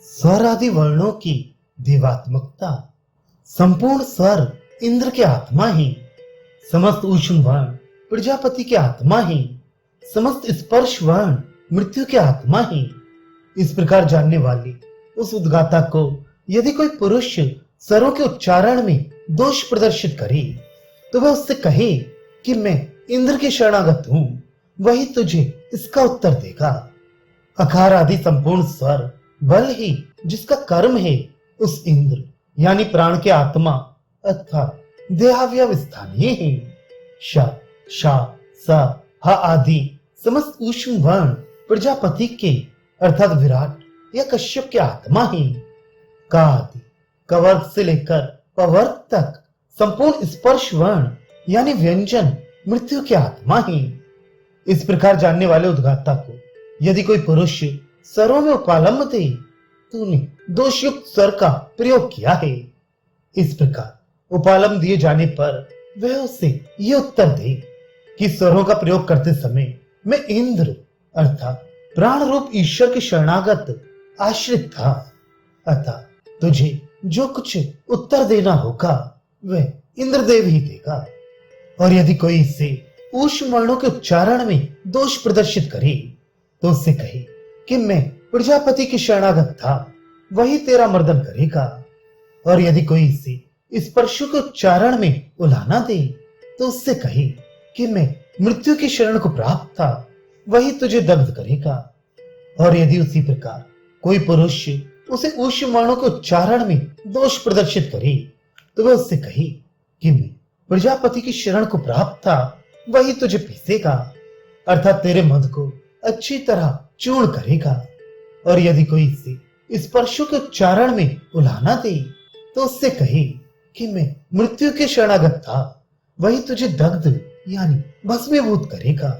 स्वर आदि वर्णों की देवात्मकता। संपूर्ण स्वर इंद्र के आत्मा ही, समस्त ऊष्म वर्ण प्रजापति के आत्मा ही, समस्त स्पर्श वर्ण मृत्यु के आत्मा ही। इस प्रकार जानने वाली उस उद्गाता को यदि कोई पुरुष स्वरों के उच्चारण में दोष प्रदर्शित करे तो वह उससे कहे कि मैं इंद्र के शरणागत हूं, वही तुझे इसका उत्तर देगा। अकार आदि संपूर्ण स्वर बल ही जिसका कर्म है, उस इंद्र यानी प्राण के आत्मा अर्थात देहावयव स्थानीय है। श, शा, स, ह आदि समस्त ऊष्म वर्ण प्रजापति के अर्थात विराट या कश्यप के आत्मा है। का आदि कवर्ग से लेकर पवर्ग तक संपूर्ण स्पर्श वर्ण यानी व्यंजन मृत्यु के आत्मा है। इस प्रकार जानने वाले उद्गाता को यदि कोई पुरुष स्वरों में उपालंब दे, तूने दोषयुक्त स्वर का प्रयोग किया है। इस प्रकार उपालंब दिए जाने पर वह उसे ये उत्तर दे कि स्वरों का प्रयोग करते समय मैं इंद्र अर्थात प्राण रूप ईश्वर के शरणागत आश्रित था, अतः तुझे जो कुछ उत्तर देना होगा वह इंद्रदेव ही देगा। और यदि कोई इसे ऊष्म वर्णों के उच्चारण में दोष प्रदर्शित करे तो उससे कहे कि मैं प्रजापति के शरणागत था, वही तेरा मर्दन करेगा। और यदि कोई इसे स्पर्शों के उच्चारण में उलाहना दे तो उससे कहे कि मैं मृत्यु की शरण को प्राप्त था, वही तुझे दग्ध करेगा। और यदि उसी प्रकार कोई पुरुष उसे ऊष्म वर्णों के उच्चारण में दोष प्रदर्शित करे तो वह उससे कहे कि मैं प्रजापति की शरण को प्राप्त था, वही तुझे पीसेगा अर्थात तेरे मद को अच्छी तरह चूर्ण करेगा। और यदि कोई इसे स्पर्शों के उच्चारण में उलाहना दे तो उससे कहे कि मैं मृत्यु के शरणागत था, वही तुझे दग्ध यानी भस्मीभूत करेगा।